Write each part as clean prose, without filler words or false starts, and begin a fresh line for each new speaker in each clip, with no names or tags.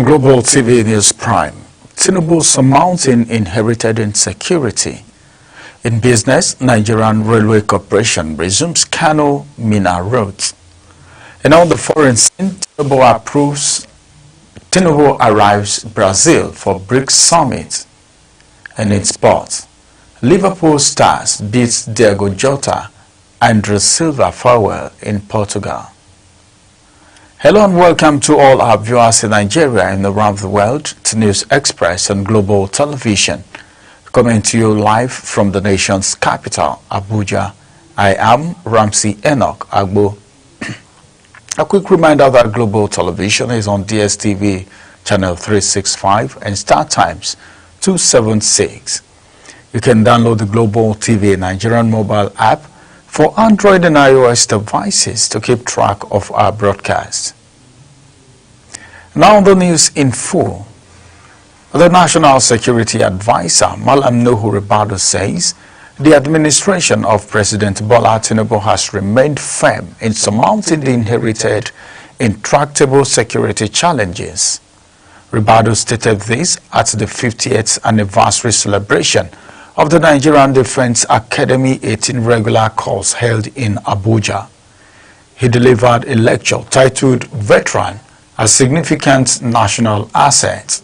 On Global TV News Prime, Tinubu's mountain inherited insecurity. In business, Nigerian Railway Corporation resumes Kano-Minna routes. And on the foreign scene, Tinubu arrives Brazil for BRICS Summit. And in sports, Liverpool stars beats Diego Jota and André Silva farewell in Portugal. Hello and welcome to all our viewers in Nigeria and around the world to News Express and Global Television. Coming to you live from the nation's capital, Abuja. I am Ramsey Enoch Agbo. A quick reminder that Global Television is on DSTV channel 365 and Star Times 276. You can download the Global TV Nigerian mobile app for Android and iOS devices to keep track of our broadcast. Now the news in full. The National Security Advisor, Malam Nuhu Ribadu, says the administration of President Bola Tinubu has remained firm in surmounting the inherited intractable security challenges. Ribadu stated this at the 50th anniversary celebration of the Nigerian Defense Academy 18 regular course held in Abuja. He delivered a lecture titled Veteran, a Significant National Asset.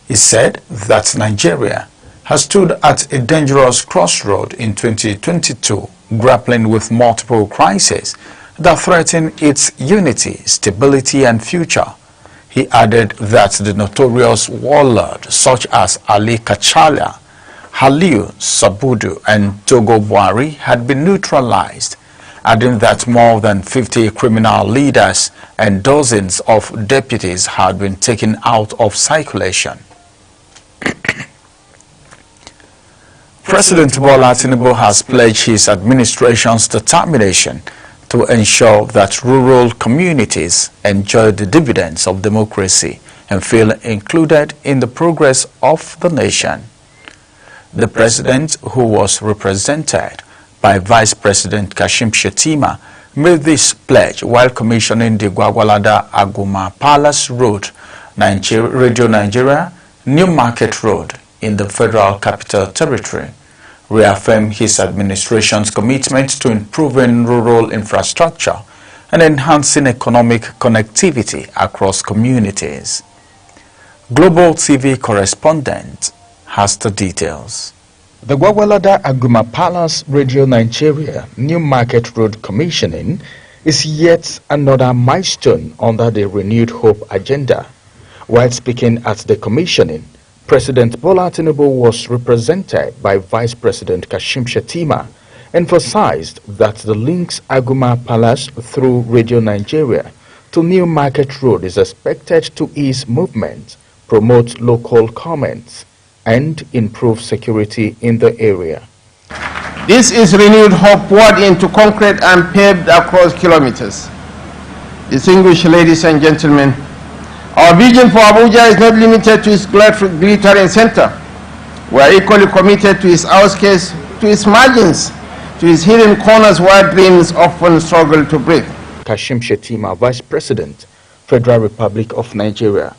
He said that Nigeria has stood at a dangerous crossroad in 2022, grappling with multiple crises that threaten its unity, stability, and future. He added that the notorious warlords such as Ali Kachala, Haliu Sabudu, and Togo Buhari had been neutralized, adding that more than 50 criminal leaders and dozens of deputies had been taken out of circulation. President Bola Tinubu has pledged his administration's determination to ensure that rural communities enjoy the dividends of democracy and feel included in the progress of the nation. The president, who was represented by Vice President Kashim Shettima, made this pledge while commissioning the Gwagwalada Aguma Palace Road, Radio Nigeria, New Market Road in the Federal Capital Territory, reaffirmed his administration's commitment to improving rural infrastructure and enhancing economic connectivity across communities. Global TV correspondent has the details.
The Gwagwalada Aguma Palace Radio Nigeria New Market Road commissioning is yet another milestone under the Renewed Hope agenda. While speaking at the commissioning, President Bola Tinubu was represented by Vice President Kashim Shettima, emphasized that the links Aguma Palace through Radio Nigeria to New Market Road is expected to ease movement, promote local commerce, and improve security in the area.
This is renewed hope poured into concrete and paved across kilometers. Distinguished ladies and gentlemen, our vision for Abuja is not limited to its glittering center. We are equally committed to its outskirts, to its margins, to its hidden corners where dreams often struggle to breathe.
Kashim Shettima, Vice President, Federal Republic of Nigeria,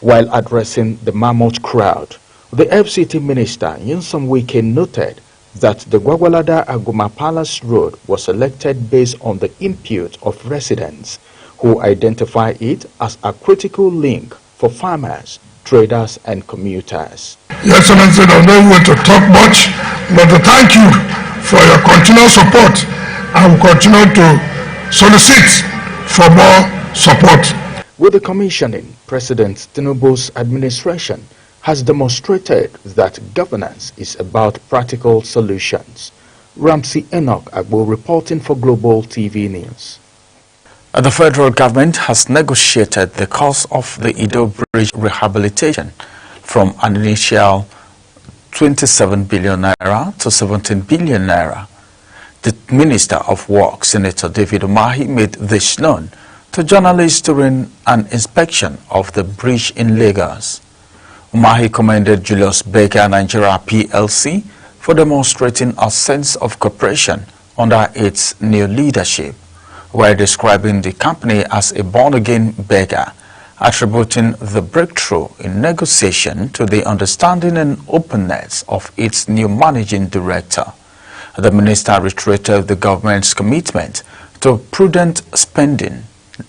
while addressing the mammoth crowd, the FCT Minister Nyesom Wike noted that the Gwagwalada Aguma Palace Road was selected based on the input of residents who identify it as a critical link for farmers, traders, and commuters.
Your Excellency, I don't want to talk much, but to thank you for your continual support. I will continue to solicit for more support.
With the commissioning, President Tinubu's administration has demonstrated that governance is about practical solutions. Ramsey Enoch Agbo reporting for Global TV News.
The federal government has negotiated the cost of the Ido Bridge rehabilitation from an initial 27 billion naira to 17 billion naira. The Minister of Works, Senator David Umahi, made this known to journalists during an inspection of the bridge in Lagos. Umahi commended Julius Baker Nigeria PLC for demonstrating a sense of cooperation under its new leadership, while describing the company as a born-again beggar attributing the breakthrough in negotiation to the understanding and openness of its new managing director. The minister reiterated the government's commitment to prudent spending,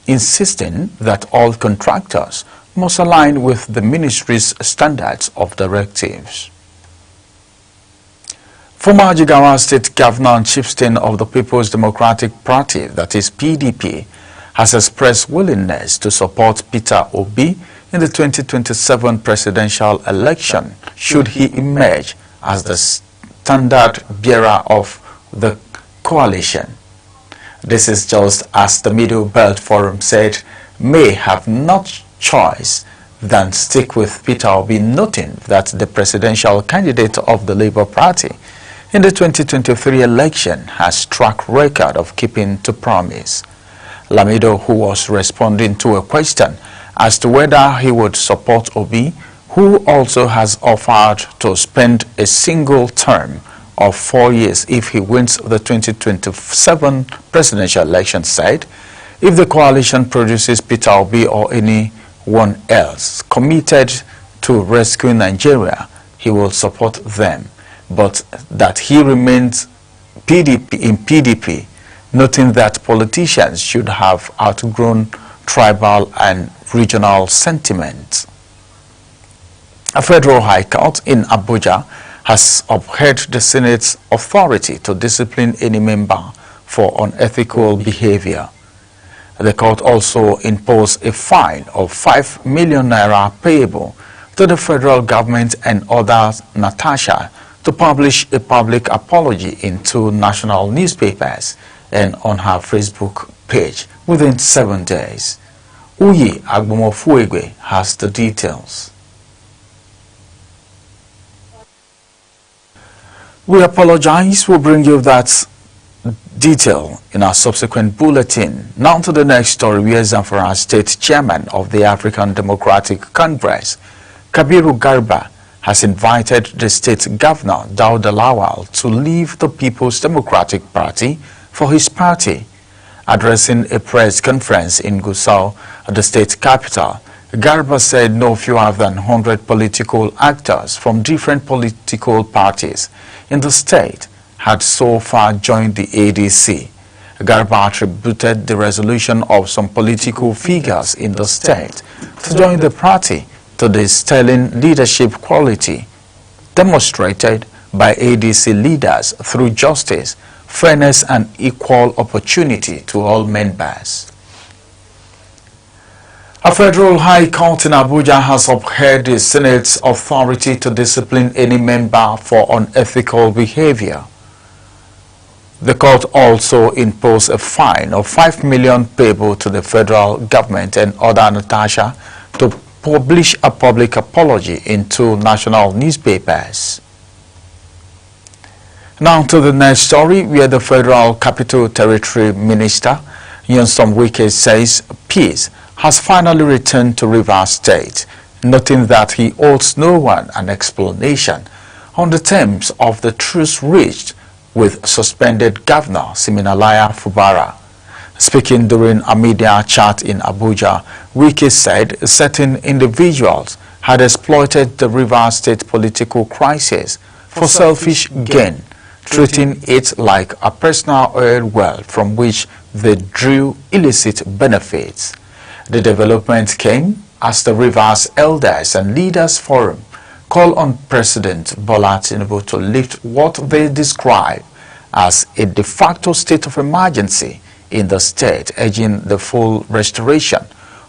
insisting that all contractors must align with the ministry's standards of directives. Former Jigawa State Governor and Chieftain of the People's Democratic Party, that is PDP, has expressed willingness to support Peter Obi in the 2027 presidential election should he emerge as the standard bearer of the coalition. This is just as the Middle Belt Forum said may have not choice than stick with Peter Obi, noting that the presidential candidate of the Labour Party in the 2023 election has track record of keeping to promise. Lamido, who was responding to a question as to whether he would support Obi, who also has offered to spend a single term of 4 years if he wins the 2027 presidential election, said, if the coalition produces Peter Obi or anyone else committed to rescuing Nigeria, he will support them, but that he remains in PDP, noting that politicians should have outgrown tribal and regional sentiments. A federal high court in Abuja has upheld the Senate's authority to discipline any member for unethical behavior. The court also imposed a fine of 5 million naira payable to the federal government and ordered Natasha to publish a public apology in 2 national newspapers and on her Facebook page within 7 days. Uyi Agbomofuegwe has the details. We apologize. We'll bring you that detail in our subsequent bulletin. Now to the next story, where Zamfara State Chairman of the African Democratic Congress, Kabiru Garba, has invited the state governor, Dauda Lawal, to leave the People's Democratic Party for his party. Addressing a press conference in Gusau, the state capital, Garba said no fewer than 100 political actors from different political parties in the state had so far joined the ADC. Garba attributed the resolution of some political figures in the state to join the party to the sterling leadership quality demonstrated by ADC leaders through justice, fairness and equal opportunity to all members. A federal high court in Abuja has upheld the Senate's authority to discipline any member for unethical behavior. The court also imposed a fine of 5 million payable to the federal government and ordered Natasha to publish a public apology in 2 national newspapers. Now to the next story, where the Federal Capital Territory Minister, Nyesom Wike, says peace has finally returned to Rivers State, noting that he owes no one an explanation on the terms of the truce reached with suspended Governor Siminalaya Fubara. Speaking during a media chat in Abuja, Wike said certain individuals had exploited the Rivers State political crisis for selfish gain, treating it like a personal oil well from which they drew illicit benefits. The development came as the Rivers Elders and Leaders Forum called on President Bola Tinubu to lift what they describe as a de facto state of emergency in the state, urging the full restoration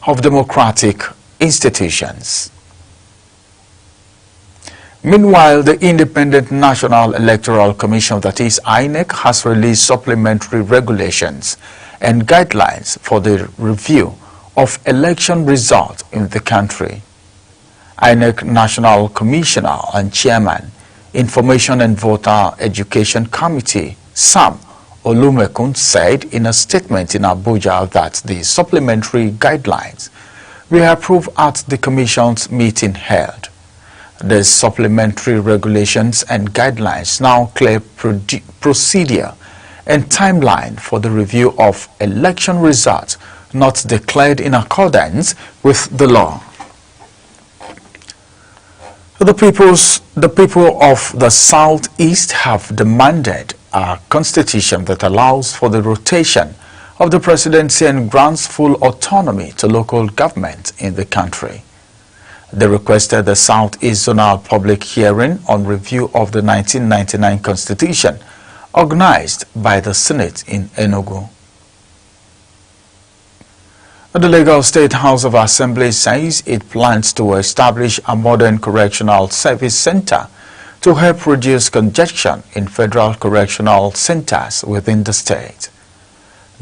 of democratic institutions. Meanwhile, the Independent National Electoral Commission, that is INEC, has released supplementary regulations and guidelines for the review of election results in the country. INEC National Commissioner and Chairman, Information and Voter Education Committee, Sam Olumekun, said in a statement in Abuja that the supplementary guidelines were approved at the Commission's meeting held. The supplementary regulations and guidelines now clear procedure and timeline for the review of election results, not declared in accordance with the law. The people of the Southeast have demanded a constitution that allows for the rotation of the presidency and grants full autonomy to local government in the country. They requested the Southeast Zonal Public Hearing on review of the 1999 Constitution organized by the Senate in Enugu. The Lagos State House of Assembly says it plans to establish a modern correctional service center to help reduce congestion in federal correctional centers within the state.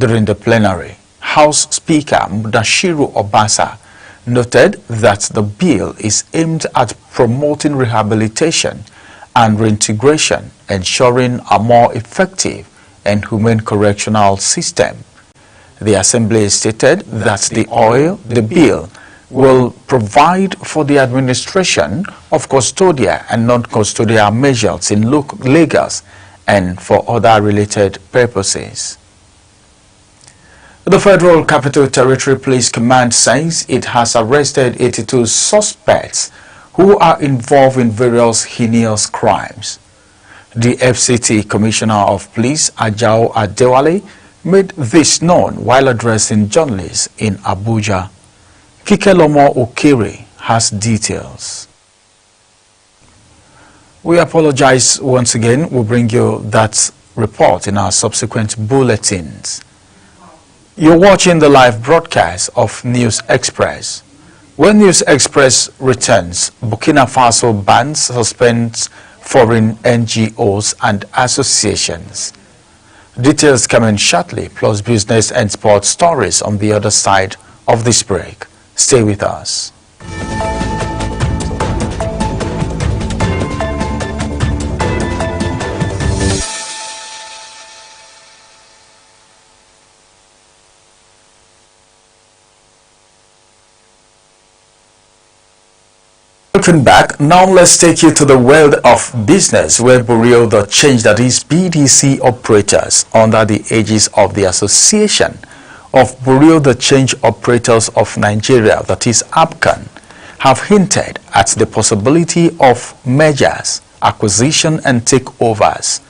During the plenary, House Speaker Mudashiru Obasa noted that the bill is aimed at promoting rehabilitation and reintegration, ensuring a more effective and humane correctional system. The Assembly stated that the bill will provide for the administration of custodial and non-custodial measures in Lagos and for other related purposes. The Federal Capital Territory Police Command says it has arrested 82 suspects who are involved in various heinous crimes. The FCT Commissioner of Police, Ajao Adewale, made this known while addressing journalists in Abuja. Kikelomo Okere has details. We apologize once again. We'll bring you that report in our subsequent bulletins. You're watching the live broadcast of News Express. When News Express returns, Burkina Faso bans, suspends foreign NGOs and associations. Details coming shortly, plus business and sports stories on the other side of this break. Stay with us. Welcome back. Now let's take you to the world of business, where Bureau the Change, that is BDC operators under the aegis of the Association of Bureau the Change Operators of Nigeria, that is ABCON, have hinted at the possibility of mergers, acquisition and takeovers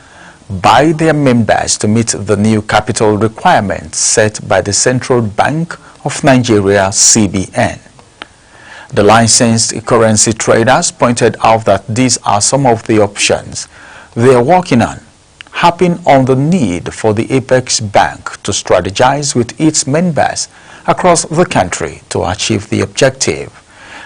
by their members to meet the new capital requirements set by the Central Bank of Nigeria, CBN. The licensed currency traders pointed out that these are some of the options they are working on, harping on the need for the Apex Bank to strategize with its members across the country to achieve the objective.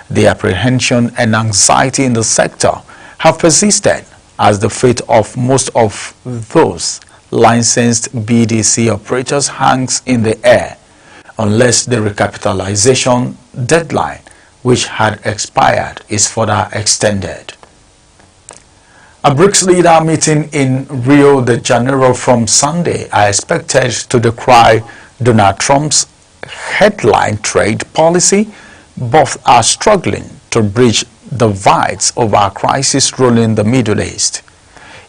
The apprehension and anxiety in the sector have persisted as the fate of most of those licensed BDC operators hangs in the air unless the recapitalization deadline, which had expired, is further extended. A BRICS leader meeting in Rio de Janeiro from Sunday are expected to decry Donald Trump's headline trade policy. Both are struggling to bridge divides over a crisis ruling the Middle East.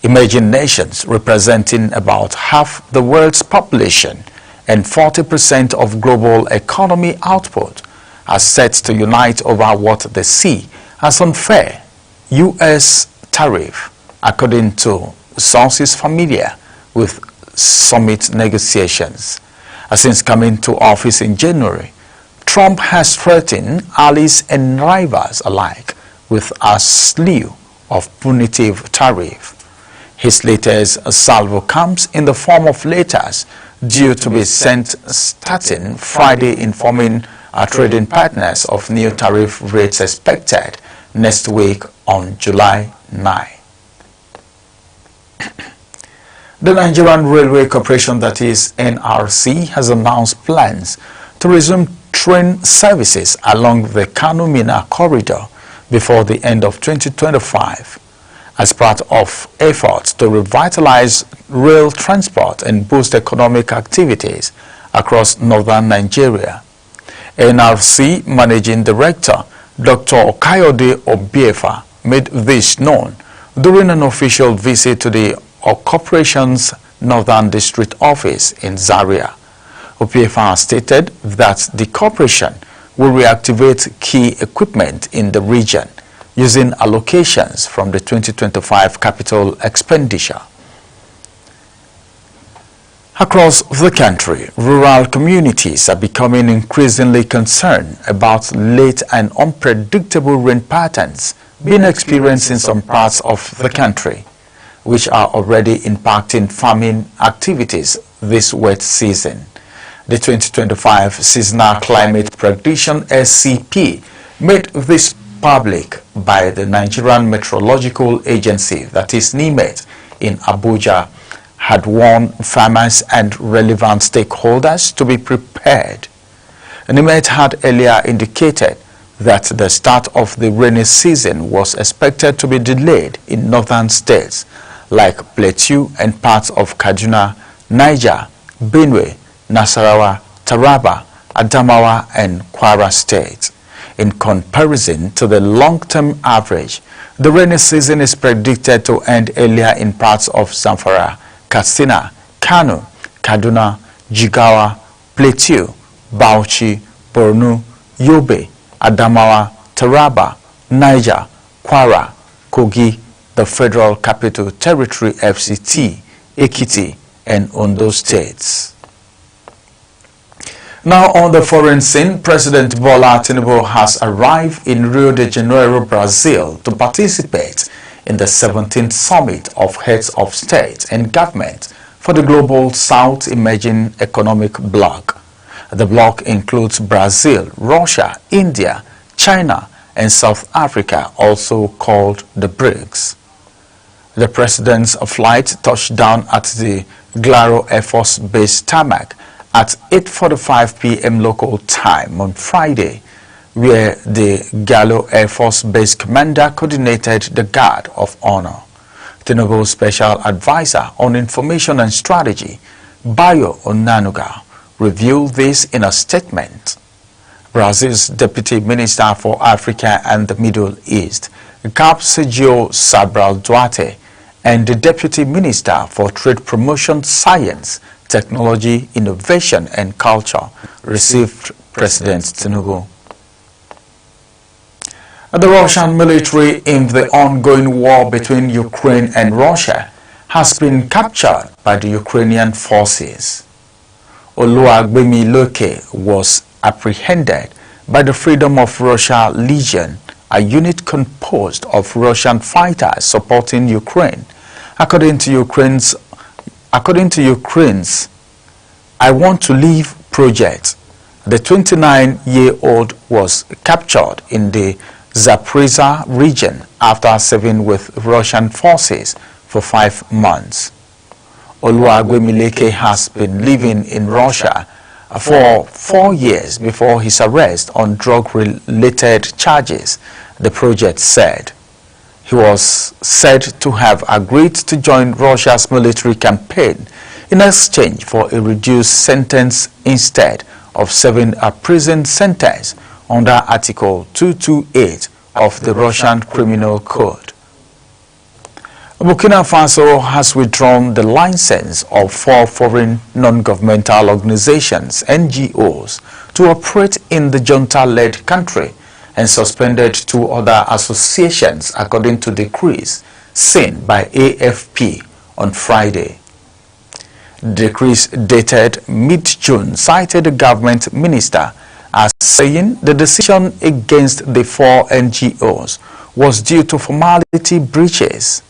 Emerging nations representing about half the world's population and 40% of global economy output are set to unite over what they see as unfair U.S. tariff, according to sources familiar with summit negotiations. Since coming to office in January, Trump has threatened allies and rivals alike with a slew of punitive tariff. His latest salvo comes in the form of letters due to be sent starting Friday, informing our trading partners of new tariff rates expected next week on July 9. The Nigerian Railway Corporation, that is NRC, has announced plans to resume train services along the Kano-Minna corridor before the end of 2025 as part of efforts to revitalize rail transport and boost economic activities across northern Nigeria. NRC Managing Director Dr. Kayode Obiefa made this known during an official visit to the corporation's Northern District Office in Zaria. OPFR stated that the corporation will reactivate key equipment in the region using allocations from the 2025 capital expenditure. Across the country, rural communities are becoming increasingly concerned about late and unpredictable rain patterns being experienced in some parts of the country, which are already impacting farming activities this wet season. The 2025 Seasonal Climate Prediction (SCP) made this public by the Nigerian Meteorological Agency, that is NIMET, in Abuja, had warned farmers and relevant stakeholders to be prepared. NIMET had earlier indicated that the start of the rainy season was expected to be delayed in northern states like Plateau and parts of Kaduna, Niger, Benue, Nasarawa, Taraba, Adamawa and Kwara states. In comparison to the long-term average, the rainy season is predicted to end earlier in parts of Zamfara, Katsina, Kano, Kaduna, Jigawa, Plateau, Bauchi, Borno, Yobe, Adamawa, Taraba, Niger, Kwara, Kogi, the Federal Capital Territory FCT, Ekiti, and Ondo states. Now on the foreign scene, President Bola Tinubu has arrived in Rio de Janeiro, Brazil to participate in the 17th Summit of Heads of State and Government for the Global South Emerging Economic Bloc. The bloc includes Brazil, Russia, India, China, and South Africa, also called the BRICS. The president's flight touched down at the Glaro Air Force Base tarmac at 8:45 p.m. local time on Friday, where the Gallo Air Force Base commander coordinated the guard of honor. Tinubu's special advisor on information and strategy, Bayo Onanuga, revealed this in a statement. Brazil's Deputy Minister for Africa and the Middle East, Sergio Sabral Duarte, and the Deputy Minister for Trade Promotion, Science, Technology, Innovation and Culture received President Tinubu. The Russian military in the ongoing war between Ukraine and Russia has been captured by the Ukrainian forces. Oluwagbemiloke was apprehended by the Freedom of Russia Legion, a unit composed of Russian fighters supporting Ukraine. According to Ukraine's I Want to Live project, the 29-year-old was captured in the Zaporizhzhia region after serving with Russian forces for 5 months. Oluwagbemiloke has been living in Russia for 4 years before his arrest on drug-related charges, the project said. He was said to have agreed to join Russia's military campaign in exchange for a reduced sentence instead of serving a prison sentence under Article 228 of the Russian Criminal Code. Burkina Faso has withdrawn the license of 4 foreign non-governmental organizations, NGOs, to operate in the junta-led country and suspended 2 other associations according to decrees seen by AFP on Friday. The decrees dated mid-June cited the government minister as saying the decision against the 4 NGOs was due to formality breaches.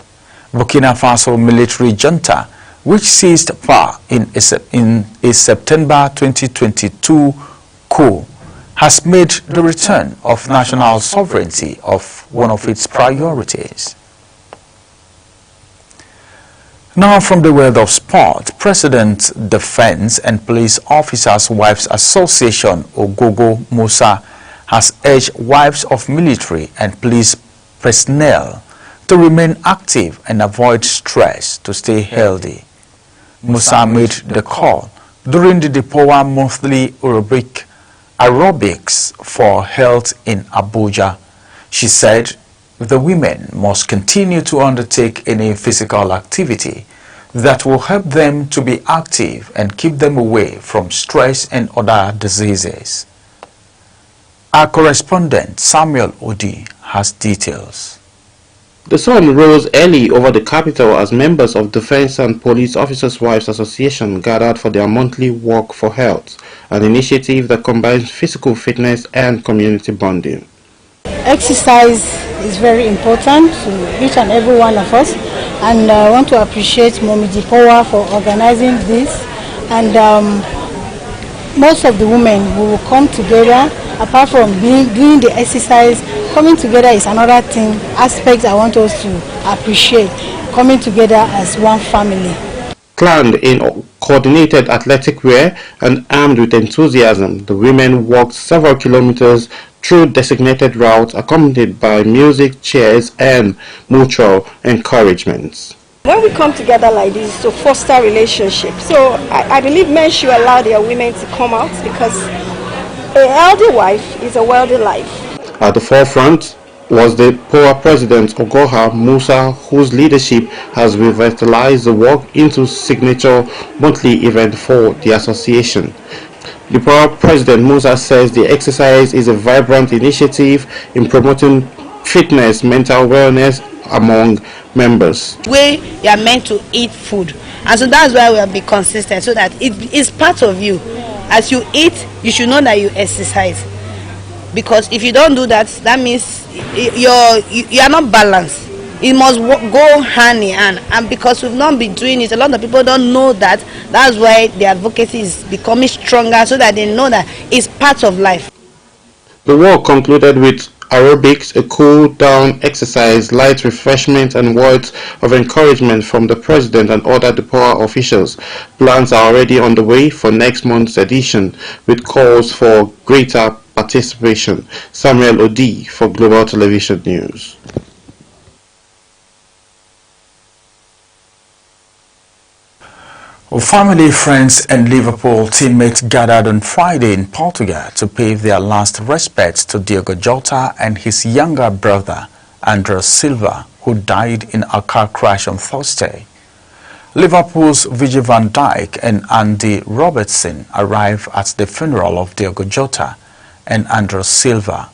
Burkina Faso military junta, which seized power in a September 2022 coup, has made the return of national sovereignty of one of its priorities. Now from the world of sport, President Defense and Police Officers Wives Association Ogogo Musa has urged wives of military and police personnel to remain active and avoid stress to stay healthy. Musa made the call during the DEPOA monthly aerobics for health in Abuja. She said the women must continue to undertake any physical activity that will help them to be active and keep them away from stress and other diseases. Our correspondent Samuel Odi has details.
The sun rose early over the capital as members of Defense and Police Officers' Wives Association gathered for their monthly Walk for Health, an initiative that combines physical fitness and community bonding.
Exercise is very important to each and every one of us, and I want to appreciate Momiji Power for organizing this. And most of the women will come together. Apart from doing the exercise, coming together is another aspect I want us to appreciate, coming together as one family.
Clad in coordinated athletic wear and armed with enthusiasm, the women walked several kilometers through designated routes accompanied by music, cheers and mutual encouragements.
When we come together like this to foster relationships, so I believe men should allow their women to come out, because a healthy wife is a wealthy life.
At the forefront was the POA President Ogoha Musa, whose leadership has revitalized the walk into signature monthly event for the association. The POA President Musa says the exercise is a vibrant initiative in promoting fitness, mental wellness among members.
You are meant to eat food, and so that's why we have been consistent, so that it is part of you. As you eat, you should know that you exercise, because if you don't do that, that means you are not balanced. It must go hand in hand, and because we've not been doing it, a lot of people don't know that. That's why the advocacy is becoming stronger, so that they know that it's part of life.
The walk concluded with aerobics, a cool-down exercise, light refreshment and words of encouragement from the President and other DPOA officials. Plans are already on the way for next month's edition, with calls for greater participation. Samuel Odi for Global Television News.
Family, friends and Liverpool teammates gathered on Friday in Portugal to pay their last respects to Diogo Jota and his younger brother, André Silva, who died in a car crash on Thursday. Liverpool's Virgil van Dijk and Andy Robertson arrived at the funeral of Diogo Jota and André Silva.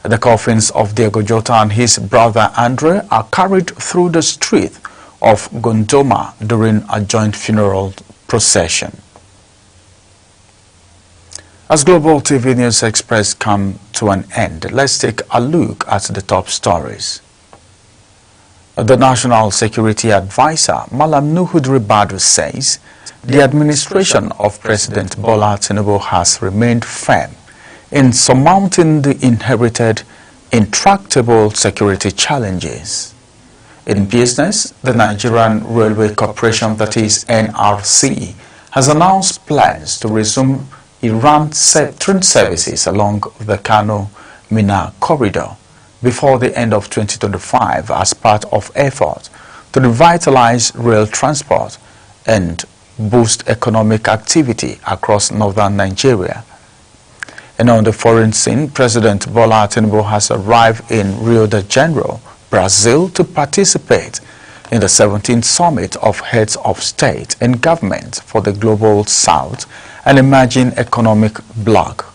The coffins of Diogo Jota and his brother André are carried through the street of Gondoma during a joint funeral procession. As Global TV News Express come to an end, let's take a look at the top stories. The National Security Advisor, Malam Nuhu Ribadu, says the administration of President Bola Tinubu has remained firm in surmounting the inherited intractable security challenges. In business, the Nigerian Railway Corporation, that is NRC, has announced plans to resume Iran train services along the Kano-Minna corridor before the end of 2025 as part of efforts to revitalize rail transport and boost economic activity across northern Nigeria. And on the foreign scene, President Bola Tinubu has arrived in Rio de Janeiro, Brazil, to participate in the 17th Summit of Heads of State and Government for the Global South and Emerging Economic Bloc.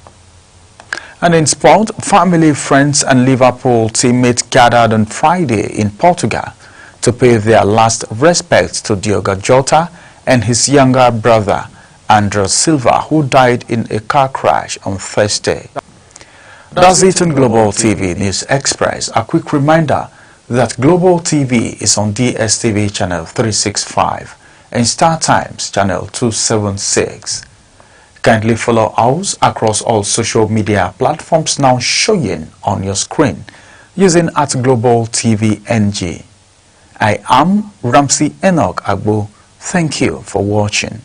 And in sport, family, friends and Liverpool teammates gathered on Friday in Portugal to pay their last respects to Diogo Jota and his younger brother, André Silva, who died in a car crash on Thursday. That's it on Global TV News Express. A quick reminder that Global TV is on DSTV channel 365 and Star Times channel 276. Kindly follow us across all social media platforms now showing on your screen using @Global TV NG. I am Ramsey Enoch Agbo. Thank you for watching.